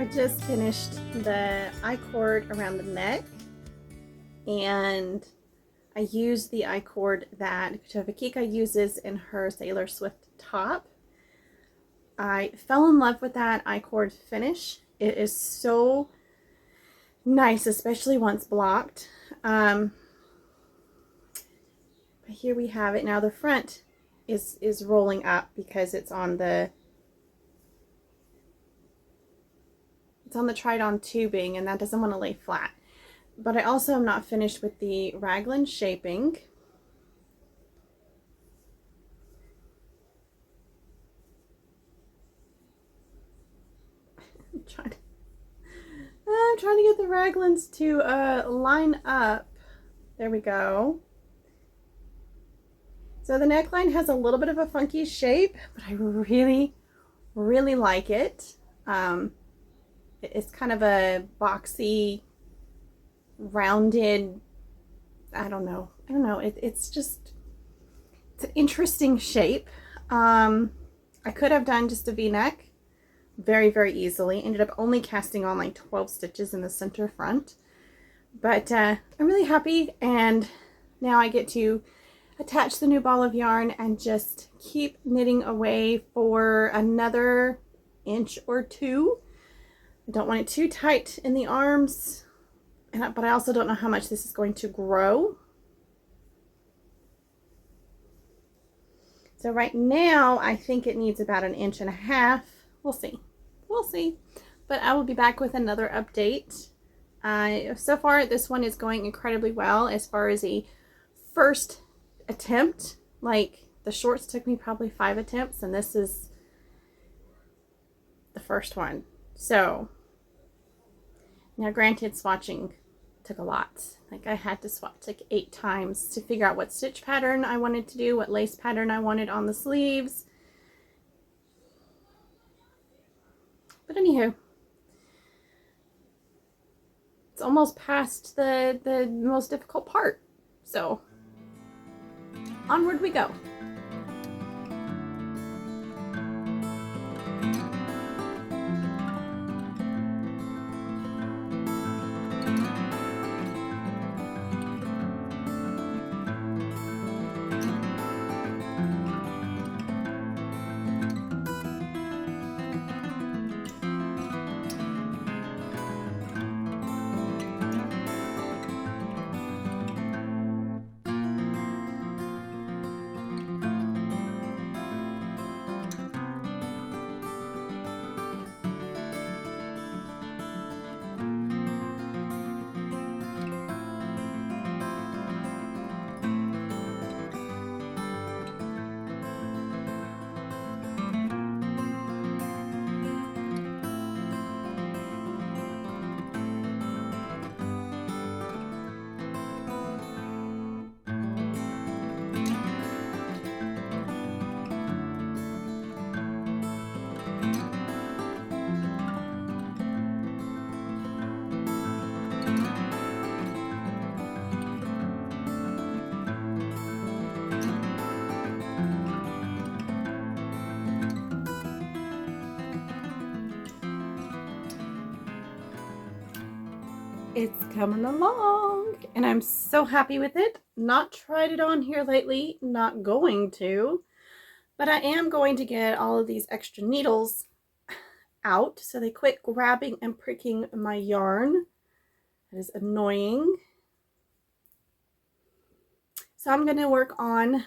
I just finished the I-cord around the neck, and I used the I-cord that Vikika uses in her Sailor Swift top. I fell in love with that I-cord finish. It is so nice, especially once blocked. But here we have it. Now the front is rolling up because it's on the Tridon tubing, and that doesn't want to lay flat. But I also am not finished with the raglan shaping. I'm trying to get the raglans to line up. There we go. So the neckline has a little bit of a funky shape, but I really, really like it. It's kind of a boxy, rounded, I don't know. It's an interesting shape. I could have done just a V-neck very, very easily. Ended up only casting on like 12 stitches in the center front. But I'm really happy, and now I get to attach the new ball of yarn and just keep knitting away for another inch or two. I don't want it too tight in the arms, but I also don't know how much this is going to grow. So right now, I think it needs about 1.5 inches. We'll see. We'll see. But I will be back with another update. So far, this one is going incredibly well as far as a first attempt. Like, the shorts took me probably 5 attempts, and this is the first one. So, now granted, swatching took a lot. Like, I had to swatch like 8 times to figure out what stitch pattern I wanted to do, what lace pattern I wanted on the sleeves. But anywho, it's almost past the most difficult part. So, onward we go. It's coming along, and I'm so happy with it. Not tried it on here lately, not going to, but I am going to get all of these extra needles out so they quit grabbing and pricking my yarn. That is annoying. So I'm going to work on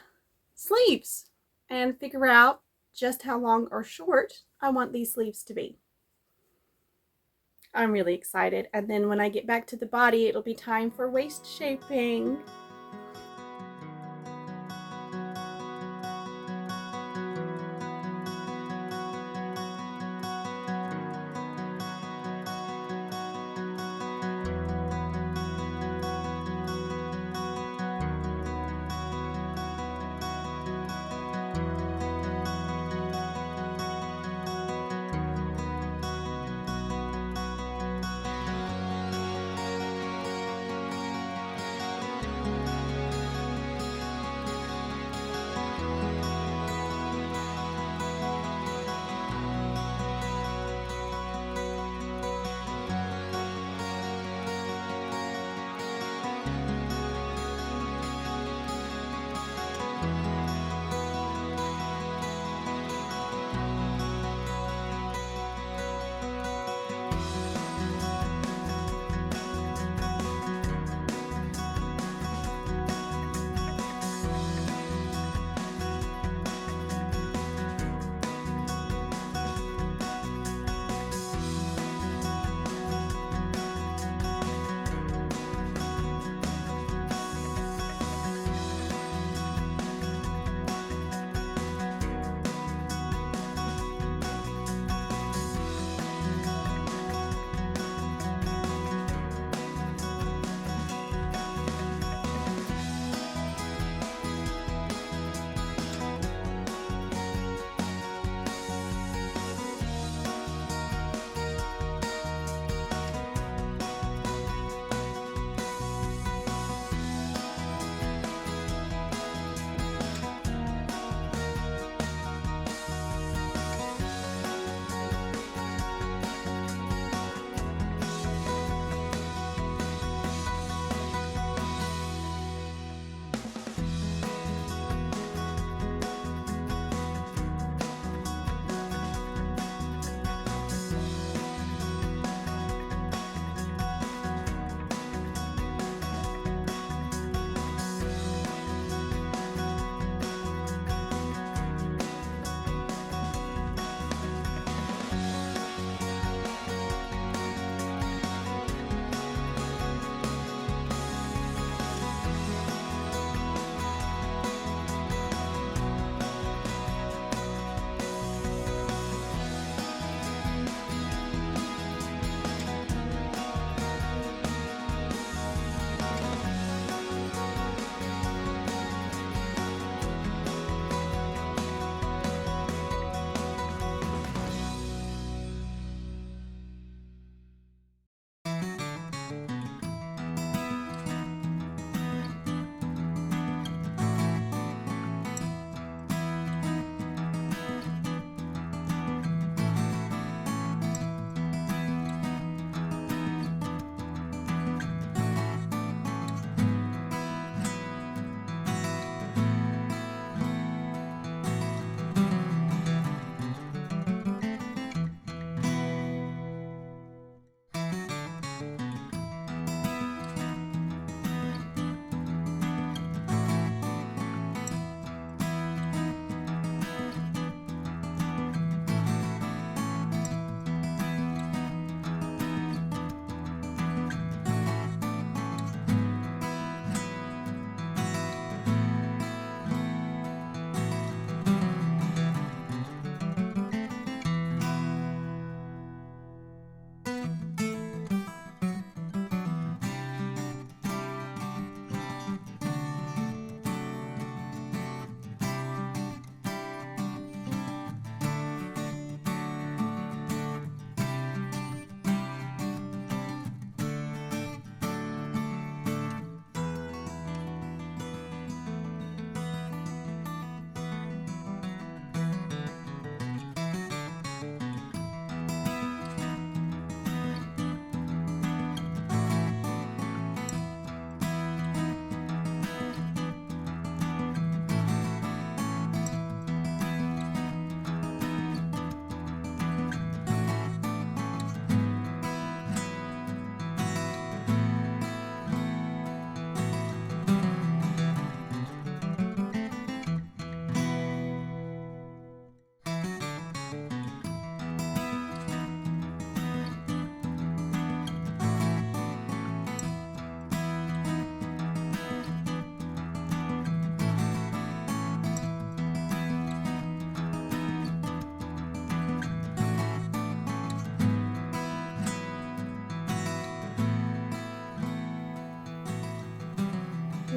sleeves and figure out just how long or short I want these sleeves to be. I'm really excited. And then when I get back to the body, it'll be time for waist shaping.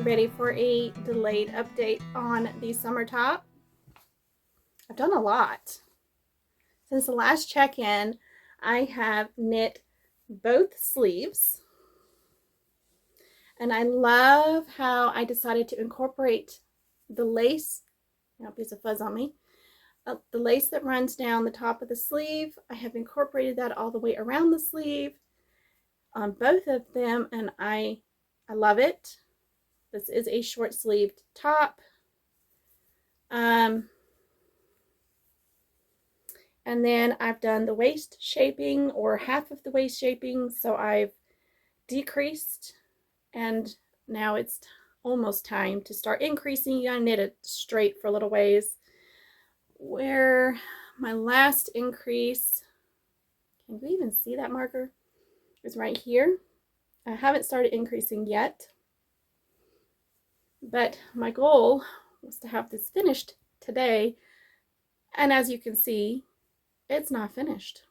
Ready for a delayed update on the summer top? I've done a lot. Since the last check-in, I have knit both sleeves. And I love how I decided to incorporate the lace, now a piece of fuzz on me, the lace that runs down the top of the sleeve. I have incorporated that all the way around the sleeve on both of them, and I love it. This is a short sleeved top. And then I've done the waist shaping, or half of the waist shaping, so I've decreased, and now it's almost time to start increasing. You gotta knit it straight for a little ways. Where my last increase, can you even see that marker? Is right here. I haven't started increasing yet, but my goal was to have this finished today, and as you can see, it's not finished.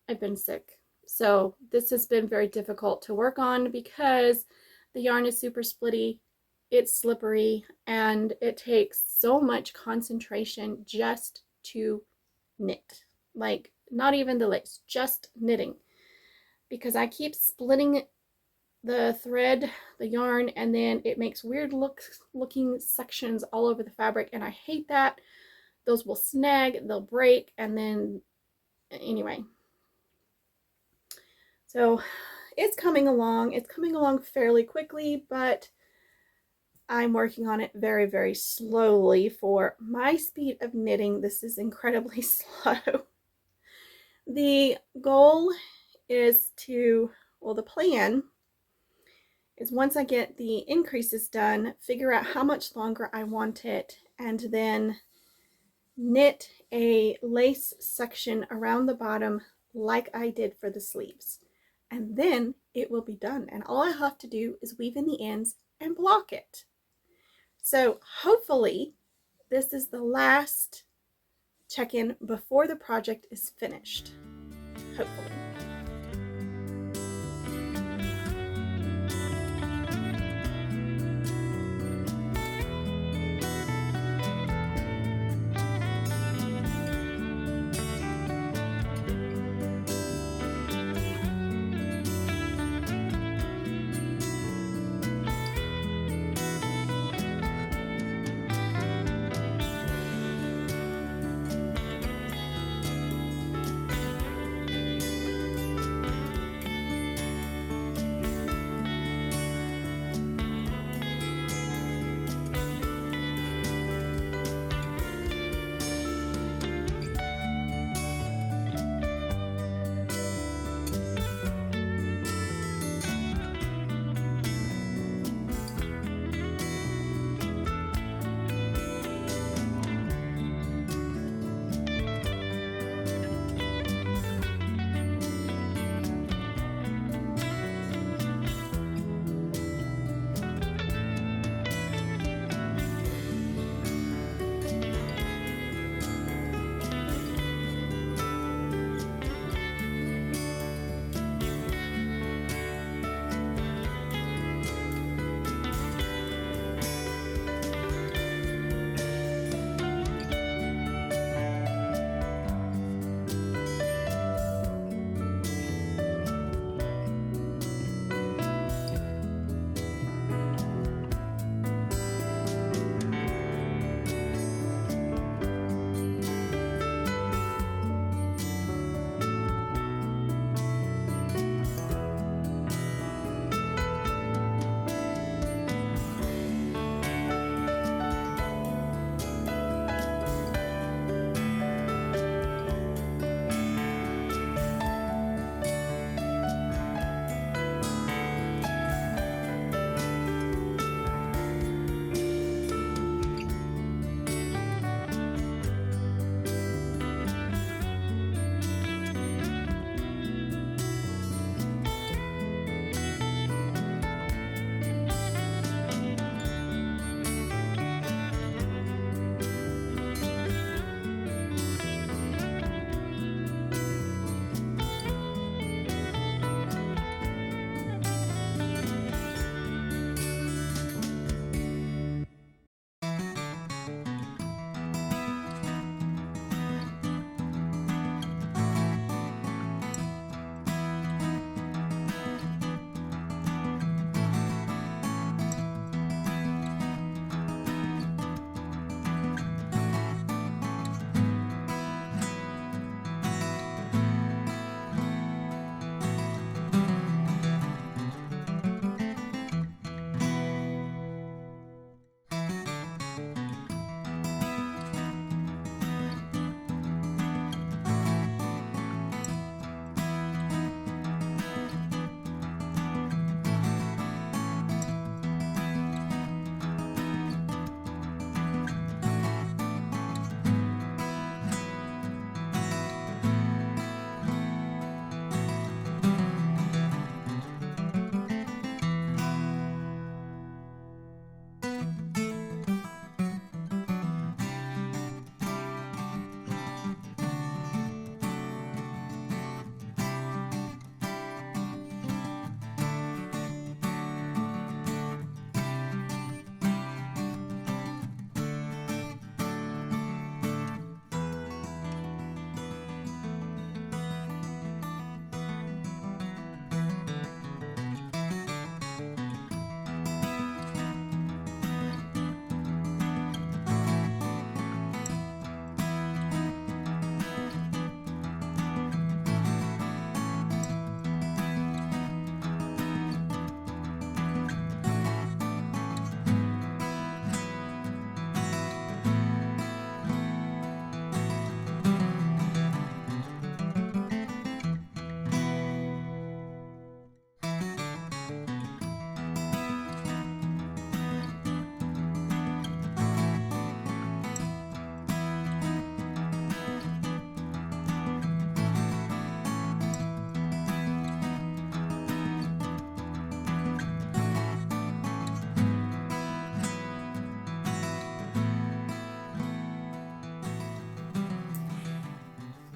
I've been sick, so this has been very difficult to work on because the yarn is super splitty, it's slippery, and it takes so much concentration just to knit. Like, not even the lace, just knitting, because I keep splitting the thread, the yarn, and then it makes weird looking sections all over the fabric, and I hate that. Those will snag, they'll break, and then anyway. So it's coming along. It's coming along fairly quickly, but I'm working on it very, very slowly. For my speed of knitting, this is incredibly slow. The goal is to, well, the plan is, once I get the increases done, figure out how much longer I want it, and then knit a lace section around the bottom like I did for the sleeves. And then it will be done. And all I have to do is weave in the ends and block it. So hopefully this is the last check-in before the project is finished. Hopefully.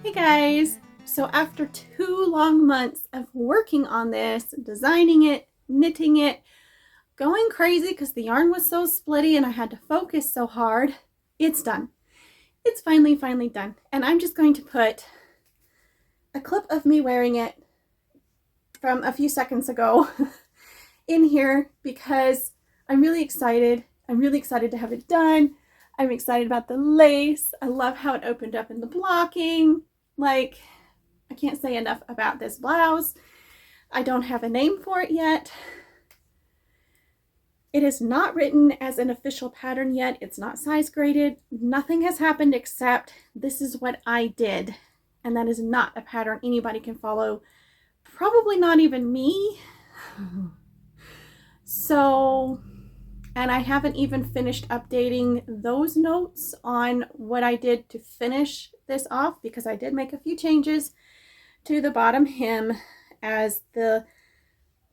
Hey guys! So after 2 long months of working on this, designing it, knitting it, going crazy because the yarn was so splitty and I had to focus so hard, it's done. It's finally done. And I'm just going to put a clip of me wearing it from a few seconds ago in here because I'm really excited. I'm really excited to have it done. I'm excited about the lace. I love how it opened up in the blocking. Like, I can't say enough about this blouse. I don't have a name for it yet. It is not written as an official pattern yet. It's not size graded. Nothing has happened except this is what I did. And that is not a pattern anybody can follow. Probably not even me. So, and I haven't even finished updating those notes on what I did to finish this off because I did make a few changes to the bottom hem as the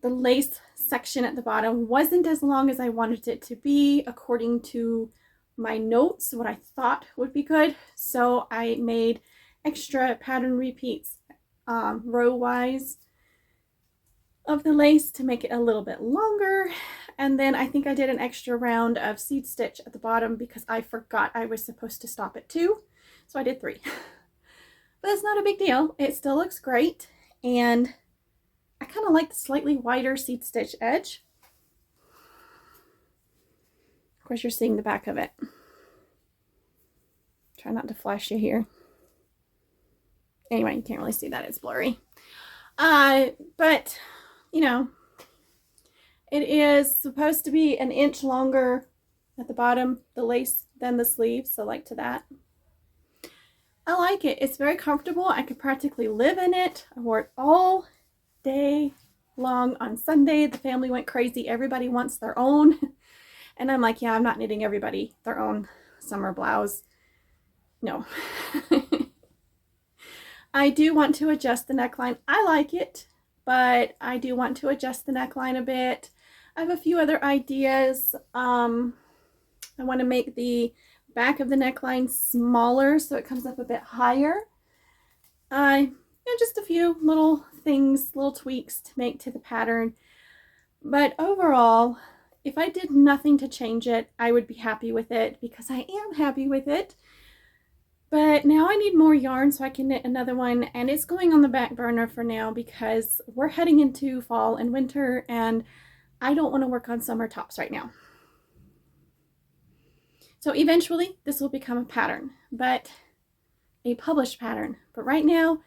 lace section at the bottom wasn't as long as I wanted it to be according to my notes, what I thought would be good. So I made extra pattern repeats row-wise of the lace to make it a little bit longer. And then I think I did an extra round of seed stitch at the bottom because I forgot I was supposed to stop at 2. So I did 3. But it's not a big deal. It still looks great. And I kind of like the slightly wider seed stitch edge. Of course, you're seeing the back of it. Try not to flash you here. Anyway, you can't really see that. It's blurry. But, you know, it is supposed to be an inch longer at the bottom, the lace, than the sleeve. So like to that. I like it. It's very comfortable. I could practically live in it. I wore it all day long on Sunday. The family went crazy. Everybody wants their own. And I'm like, yeah, I'm not knitting everybody their own summer blouse. No. I do want to adjust the neckline. I like it, but I do want to adjust the neckline a bit. I have a few other ideas. I want to make the back of the neckline smaller so it comes up a bit higher. Just a few little things, little tweaks to make to the pattern. But overall, if I did nothing to change it, I would be happy with it because I am happy with it. But now I need more yarn so I can knit another one, and it's going on the back burner for now because we're heading into fall and winter and I don't want to work on summer tops right now. So eventually this will become a pattern, but a published pattern. But right now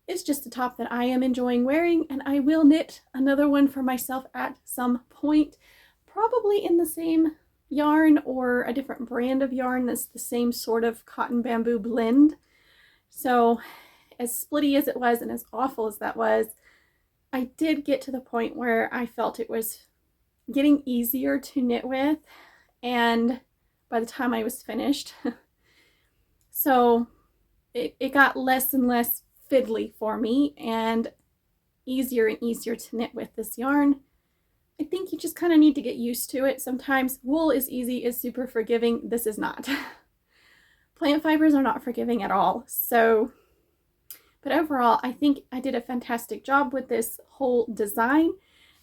it's just a top that I am enjoying wearing, and I will knit another one for myself at some point, probably in the same yarn or a different brand of yarn that's the same sort of cotton bamboo blend. So as splitty as it was and as awful as that was, I did get to the point where I felt it was getting easier to knit with, and by the time I was finished. So it got less and less fiddly for me and easier and easier to knit with this yarn. I think you just kind of need to get used to it. Sometimes wool is easy, is super forgiving. This is not. Plant fibers are not forgiving at all. So, but overall, I think I did a fantastic job with this whole design.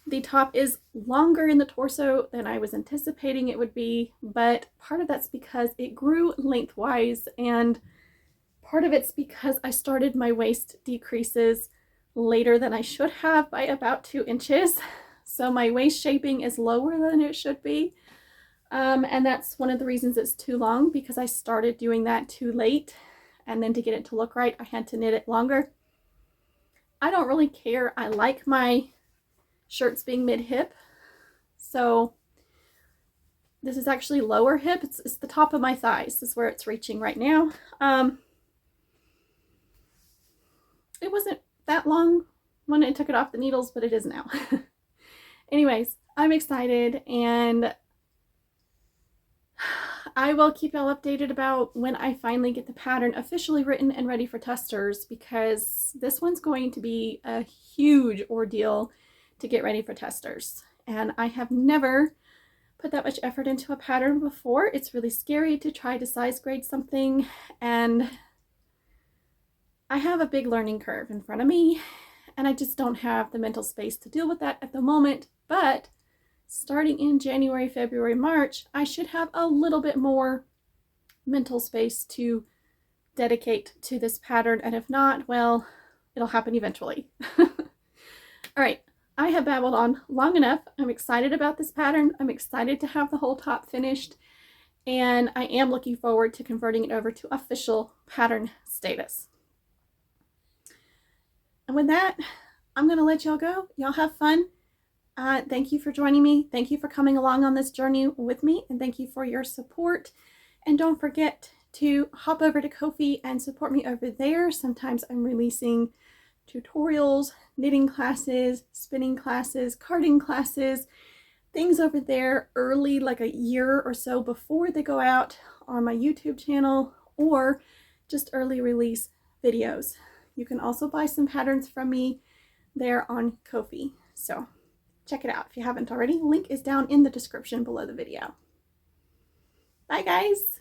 The top is longer in the torso than I was anticipating it would be, but part of that's because it grew lengthwise, and part of it's because I started my waist decreases later than I should have by about 2 inches. So my waist shaping is lower than it should be. And that's one of the reasons it's too long, because I started doing that too late. And then to get it to look right, I had to knit it longer. I don't really care. I like my shirts being mid-hip. So this is actually lower hip. It's the top of my thighs. This is where it's reaching right now. It wasn't that long when I took it off the needles, but it is now. Anyways, I'm excited, and I will keep y'all updated about when I finally get the pattern officially written and ready for testers, because this one's going to be a huge ordeal to get ready for testers. And I have never put that much effort into a pattern before. It's really scary to try to size grade something, and I have a big learning curve in front of me, and I just don't have the mental space to deal with that at the moment. But starting in January, February, March, I should have a little bit more mental space to dedicate to this pattern. And if not, well, it'll happen eventually. All right, I have babbled on long enough. I'm excited about this pattern. I'm excited to have the whole top finished, and I am looking forward to converting it over to official pattern status. And with that, I'm going to let y'all go. Y'all have fun. Thank you for joining me. Thank you for coming along on this journey with me, and thank you for your support. And don't forget to hop over to Ko-fi and support me over there. Sometimes I'm releasing tutorials, knitting classes, spinning classes, carding classes, things over there early, like a year or so before they go out on my YouTube channel, or just early release videos. You can also buy some patterns from me there on Ko-fi. So check it out if you haven't already. Link is down in the description below the video. Bye guys.